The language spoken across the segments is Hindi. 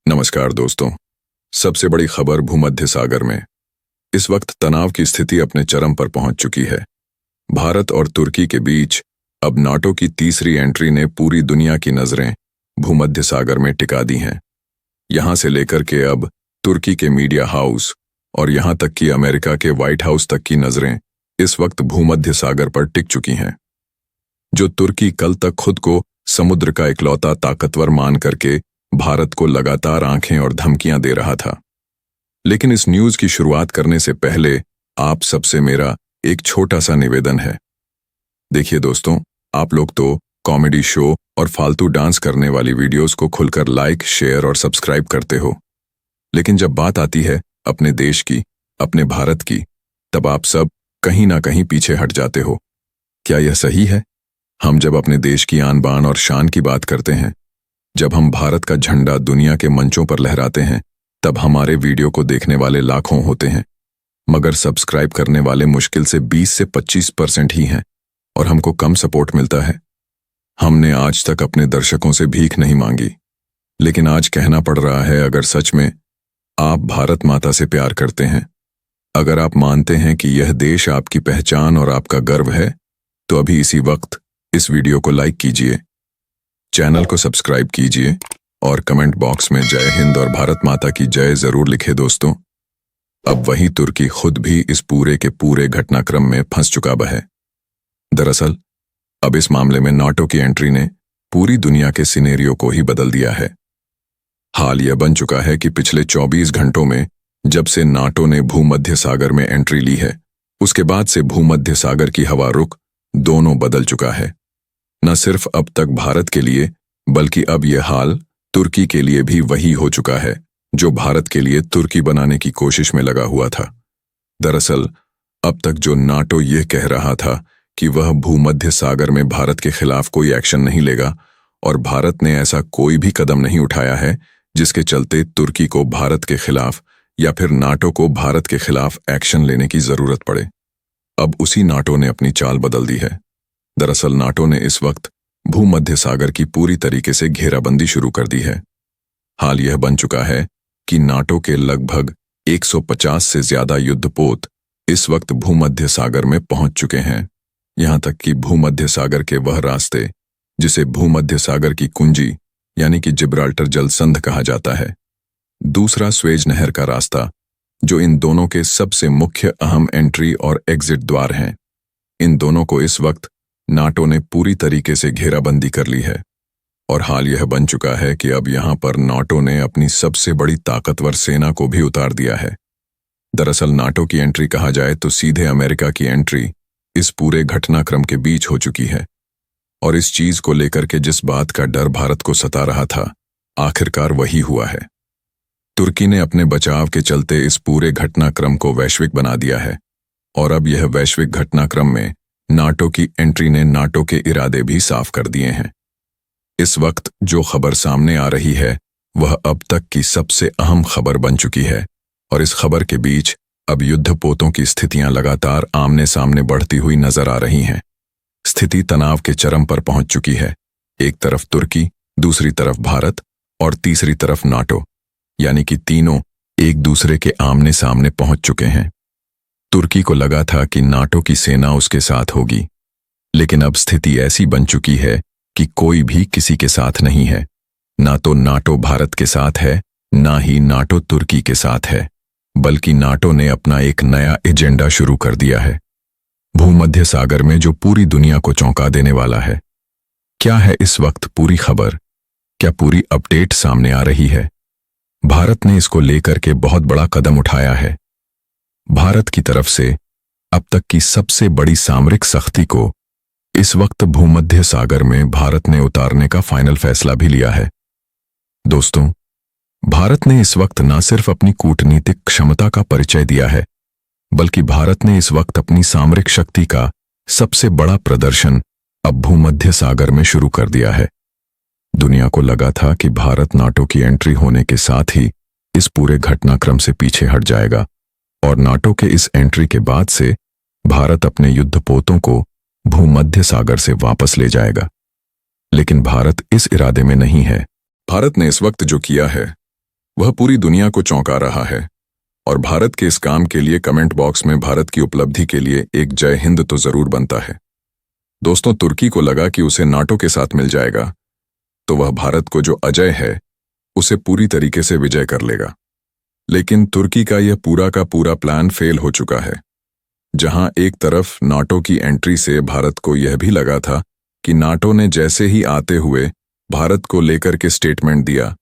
नमस्कार दोस्तों। सबसे बड़ी खबर भूमध्य सागर में इस वक्त तनाव की स्थिति अपने चरम पर पहुंच चुकी है। भारत और तुर्की के बीच अब नाटो की तीसरी एंट्री ने पूरी दुनिया की नजरें भूमध्य सागर में टिका दी हैं। यहां से लेकर के अब तुर्की के मीडिया हाउस और यहां तक कि अमेरिका के व्हाइट हाउस तक की नजरें इस वक्त भूमध्य सागर पर टिक चुकी हैं। जो तुर्की कल तक खुद को समुद्र का इकलौता ताकतवर मान करके भारत को लगातार आंखें और धमकियां दे रहा था, लेकिन इस न्यूज की शुरुआत करने से पहले आप सबसे मेरा एक छोटा सा निवेदन है। देखिए दोस्तों, आप लोग तो कॉमेडी शो और फालतू डांस करने वाली वीडियोस को खुलकर लाइक, शेयर और सब्सक्राइब करते हो, लेकिन जब बात आती है अपने देश की, अपने भारत की, तब आप सब कहीं ना कहीं पीछे हट जाते हो। क्या यह सही है? हम जब अपने देश की आन बान और शान की बात करते हैं, जब हम भारत का झंडा दुनिया के मंचों पर लहराते हैं, तब हमारे वीडियो को देखने वाले लाखों होते हैं, मगर सब्सक्राइब करने वाले मुश्किल से 20 से 25% ही हैं और हमको कम सपोर्ट मिलता है। हमने आज तक अपने दर्शकों से भीख नहीं मांगी, लेकिन आज कहना पड़ रहा है, अगर सच में आप भारत माता से प्यार करते हैं, अगर आप मानते हैं कि यह देश आपकी पहचान और आपका गर्व है, तो अभी इसी वक्त इस वीडियो को लाइक कीजिए, चैनल को सब्सक्राइब कीजिए और कमेंट बॉक्स में जय हिंद और भारत माता की जय जरूर लिखे दोस्तों। अब वही तुर्की खुद भी इस पूरे के पूरे घटनाक्रम में फंस चुका है। दरअसल अब इस मामले में नाटो की एंट्री ने पूरी दुनिया के सिनेरियो को ही बदल दिया है। हाल यह बन चुका है कि पिछले 24 घंटों में जब से नाटो ने भूमध्य सागर में एंट्री ली है, उसके बाद से भूमध्य सागर की हवा रुख दोनों बदल चुका है। न सिर्फ अब तक भारत के लिए, बल्कि अब यह हाल तुर्की के लिए भी वही हो चुका है जो भारत के लिए तुर्की बनाने की कोशिश में लगा हुआ था। दरअसल अब तक जो नाटो यह कह रहा था कि वह भूमध्य सागर में भारत के खिलाफ कोई एक्शन नहीं लेगा, और भारत ने ऐसा कोई भी कदम नहीं उठाया है जिसके चलते तुर्की को भारत के खिलाफ या फिर नाटो को भारत के खिलाफ एक्शन लेने की जरूरत पड़े। अब उसी नाटो ने अपनी चाल बदल दी है। दरअसल नाटो ने इस वक्त भूमध्य सागर की पूरी तरीके से घेराबंदी शुरू कर दी है। हाल यह बन चुका है कि नाटो के लगभग 150 से ज्यादा युद्धपोत इस वक्त भूमध्य सागर में पहुंच चुके हैं। यहां तक कि भूमध्य सागर के वह रास्ते जिसे भूमध्य सागर की कुंजी यानी कि जिब्राल्टर जलसंध कहा जाता है, दूसरा स्वेज नहर का रास्ता, जो इन दोनों के सबसे मुख्य अहम एंट्री और एग्जिट द्वार हैं, इन दोनों को इस वक्त नाटो ने पूरी तरीके से घेराबंदी कर ली है। और हाल यह बन चुका है कि अब यहां पर नाटो ने अपनी सबसे बड़ी ताकतवर सेना को भी उतार दिया है। दरअसल नाटो की एंट्री कहा जाए तो सीधे अमेरिका की एंट्री इस पूरे घटनाक्रम के बीच हो चुकी है, और इस चीज को लेकर के जिस बात का डर भारत को सता रहा था, आखिरकार वही हुआ है। तुर्की ने अपने बचाव के चलते इस पूरे घटनाक्रम को वैश्विक बना दिया है, और अब यह वैश्विक घटनाक्रम में नाटो की एंट्री ने नाटो के इरादे भी साफ कर दिए हैं। इस वक्त जो खबर सामने आ रही है वह अब तक की सबसे अहम खबर बन चुकी है, और इस खबर के बीच अब युद्धपोतों की स्थितियां लगातार आमने सामने बढ़ती हुई नजर आ रही हैं। स्थिति तनाव के चरम पर पहुंच चुकी है। एक तरफ तुर्की, दूसरी तरफ भारत और तीसरी तरफ नाटो, यानी कि तीनों एक दूसरे के आमने सामने पहुंच चुके हैं। तुर्की को लगा था कि नाटो की सेना उसके साथ होगी, लेकिन अब स्थिति ऐसी बन चुकी है कि कोई भी किसी के साथ नहीं है। ना तो नाटो भारत के साथ है, ना ही नाटो तुर्की के साथ है, बल्कि नाटो ने अपना एक नया एजेंडा शुरू कर दिया है भूमध्य सागर में, जो पूरी दुनिया को चौंका देने वाला है। क्या है इस वक्त पूरी खबर? क्या पूरी अपडेट सामने आ रही है? भारत ने इसको लेकर के बहुत बड़ा कदम उठाया है। भारत की तरफ से अब तक की सबसे बड़ी सामरिक सख्ती को इस वक्त भूमध्य सागर में भारत ने उतारने का फाइनल फैसला भी लिया है। दोस्तों, भारत ने इस वक्त न सिर्फ अपनी कूटनीतिक क्षमता का परिचय दिया है, बल्कि भारत ने इस वक्त अपनी सामरिक शक्ति का सबसे बड़ा प्रदर्शन अब भूमध्य सागर में शुरू कर दिया है। दुनिया को लगा था कि भारत नाटो की एंट्री होने के साथ ही इस पूरे घटनाक्रम से पीछे हट जाएगा, और नाटो के इस एंट्री के बाद से भारत अपने युद्धपोतों को भूमध्य सागर से वापस ले जाएगा। लेकिन भारत इस इरादे में नहीं है। भारत ने इस वक्त जो किया है वह पूरी दुनिया को चौंका रहा है। और भारत के इस काम के लिए कमेंट बॉक्स में भारत की उपलब्धि के लिए एक जय हिंद तो जरूर बनता है। दोस्तों, तुर्की को लगा कि उसे नाटो के साथ मिल जाएगा तो वह भारत को जो अजय है उसे पूरी तरीके से विजय कर लेगा। लेकिन तुर्की का यह पूरा का पूरा प्लान फेल हो चुका है। जहां एक तरफ नाटो की एंट्री से भारत को यह भी लगा था कि नाटो ने जैसे ही आते हुए भारत को लेकर के स्टेटमेंट दिया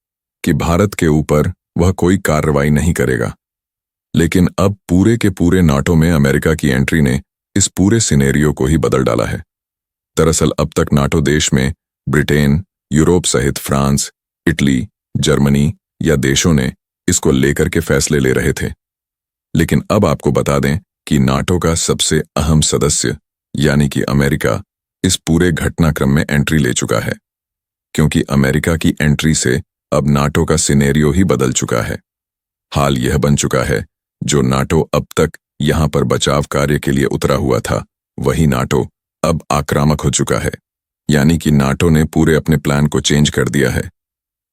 कि भारत के ऊपर वह कोई कार्रवाई नहीं करेगा, लेकिन अब पूरे के पूरे नाटो में अमेरिका की एंट्री ने इस पूरे सिनेरियो को ही बदल डाला है। दरअसल अब तक नाटो देश में ब्रिटेन, यूरोप सहित फ्रांस, इटली, जर्मनी या देशों ने इसको लेकर के फैसले ले रहे थे। लेकिन अब आपको बता दें कि नाटो का सबसे अहम सदस्य यानी कि अमेरिका इस पूरे घटनाक्रम में एंट्री ले चुका है, क्योंकि अमेरिका की एंट्री से अब नाटो का सिनेरियो ही बदल चुका है। हाल यह बन चुका है, जो नाटो अब तक यहां पर बचाव कार्य के लिए उतरा हुआ था, वही नाटो अब आक्रामक हो चुका है। यानी कि नाटो ने पूरे अपने प्लान को चेंज कर दिया है।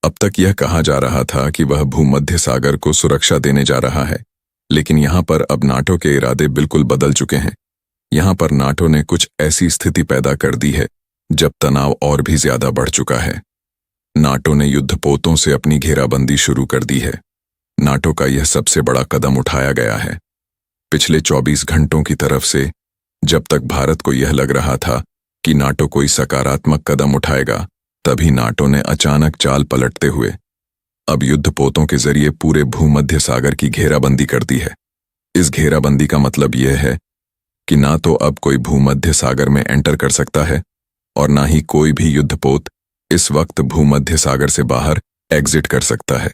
अब तक यह कहा जा रहा था कि वह भूमध्य सागर को सुरक्षा देने जा रहा है, लेकिन यहां पर अब नाटो के इरादे बिल्कुल बदल चुके हैं। यहां पर नाटो ने कुछ ऐसी स्थिति पैदा कर दी है जब तनाव और भी ज्यादा बढ़ चुका है। नाटो ने युद्धपोतों से अपनी घेराबंदी शुरू कर दी है। नाटो का यह सबसे बड़ा कदम उठाया गया है। पिछले 24 घंटों की तरफ से जब तक भारत को यह लग रहा था कि नाटो कोई सकारात्मक कदम उठाएगा, तभी नाटो ने अचानक चाल पलटते हुए अब युद्धपोतों के जरिए पूरे भूमध्य सागर की घेराबंदी कर दी है। इस घेराबंदी का मतलब यह है कि ना तो अब कोई भूमध्य सागर में एंटर कर सकता है और ना ही कोई भी युद्धपोत इस वक्त भूमध्य सागर से बाहर एग्जिट कर सकता है।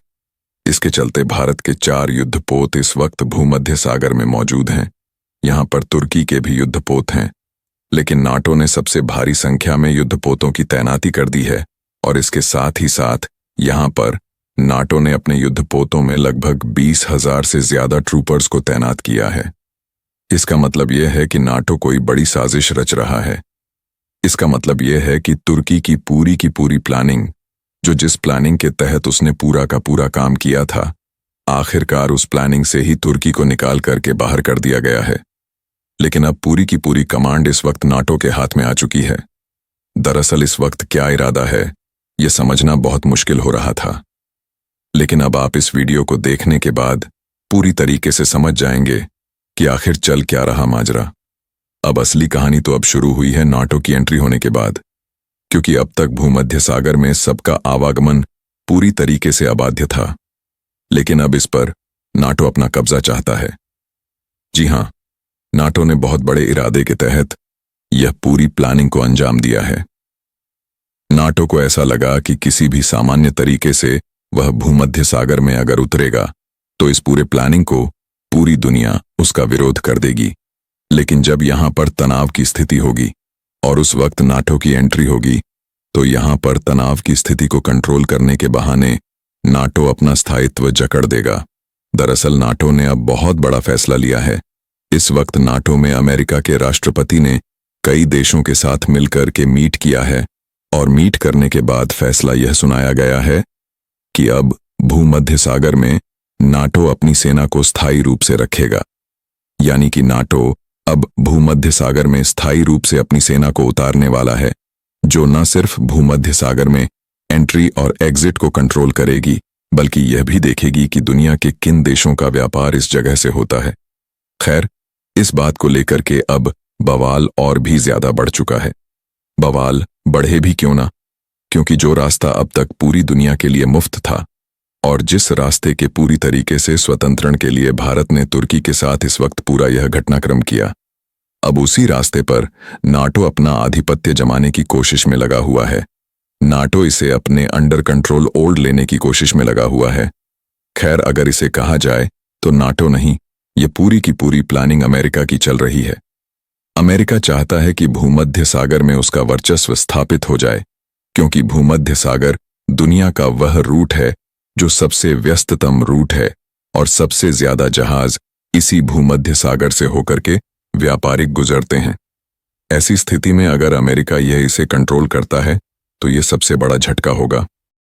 इसके चलते भारत के 4 युद्धपोत इस वक्त भूमध्य सागर में मौजूद हैं। यहां पर तुर्की के भी युद्धपोत हैं, लेकिन नाटो ने सबसे भारी संख्या में युद्धपोतों की तैनाती कर दी है और इसके साथ ही साथ यहां पर नाटो ने अपने युद्धपोतों में लगभग 20,000 से ज्यादा ट्रूपर्स को तैनात किया है। इसका मतलब यह है कि नाटो कोई बड़ी साजिश रच रहा है। इसका मतलब यह है कि तुर्की की पूरी प्लानिंग, जो जिस प्लानिंग के तहत उसने पूरा का पूरा काम किया था, आखिरकार उस प्लानिंग से ही तुर्की को निकाल करके बाहर कर दिया गया है। लेकिन अब पूरी की पूरी कमांड इस वक्त नाटो के हाथ में आ चुकी है। दरअसल इस वक्त क्या इरादा है, यह समझना बहुत मुश्किल हो रहा था, लेकिन अब आप इस वीडियो को देखने के बाद पूरी तरीके से समझ जाएंगे कि आखिर चल क्या रहा माजरा। अब असली कहानी तो अब शुरू हुई है नाटो की एंट्री होने के बाद, क्योंकि अब तक भूमध्य सागर में सबका आवागमन पूरी तरीके से अबाध्य था, लेकिन अब इस पर नाटो अपना कब्जा चाहता है। जी हां, नाटो ने बहुत बड़े इरादे के तहत यह पूरी प्लानिंग को अंजाम दिया है। नाटो को ऐसा लगा कि किसी भी सामान्य तरीके से वह भूमध्य सागर में अगर उतरेगा तो इस पूरे प्लानिंग को पूरी दुनिया उसका विरोध कर देगी। लेकिन जब यहां पर तनाव की स्थिति होगी और उस वक्त नाटो की एंट्री होगी, तो यहां पर तनाव की स्थिति को कंट्रोल करने के बहाने नाटो अपना स्थायित्व जकड़ देगा। दरअसल नाटो ने अब बहुत बड़ा फैसला लिया है। इस वक्त नाटो में अमेरिका के राष्ट्रपति ने कई देशों के साथ मिलकर के मीट किया है और मीट करने के बाद फैसला यह सुनाया गया है कि अब भूमध्य सागर में नाटो अपनी सेना को स्थायी रूप से रखेगा। यानी कि नाटो अब भूमध्य सागर में स्थायी रूप से अपनी सेना को उतारने वाला है, जो न सिर्फ भूमध्य सागर में एंट्री और एग्जिट को कंट्रोल करेगी, बल्कि यह भी देखेगी कि दुनिया के किन देशों का व्यापार इस जगह से होता है। खैर, इस बात को लेकर के अब बवाल और भी ज्यादा बढ़ चुका है। बवाल बढ़े भी क्यों ना, क्योंकि जो रास्ता अब तक पूरी दुनिया के लिए मुफ्त था और जिस रास्ते के पूरी तरीके से स्वतंत्रण के लिए भारत ने तुर्की के साथ इस वक्त पूरा यह घटनाक्रम किया, अब उसी रास्ते पर नाटो अपना आधिपत्य जमाने की कोशिश में लगा हुआ है। नाटो इसे अपने अंडर कंट्रोल ओढ़ लेने की कोशिश में लगा हुआ है। खैर, अगर इसे कहा जाए तो नाटो नहीं, ये पूरी की पूरी प्लानिंग अमेरिका की चल रही है। अमेरिका चाहता है कि भूमध्य सागर में उसका वर्चस्व स्थापित हो जाए, क्योंकि भूमध्य सागर दुनिया का वह रूट है जो सबसे व्यस्ततम रूट है और सबसे ज्यादा जहाज इसी भूमध्य सागर से होकर के व्यापारिक गुजरते हैं। ऐसी स्थिति में अगर अमेरिका यह इसे कंट्रोल करता है तो यह सबसे बड़ा झटका होगा।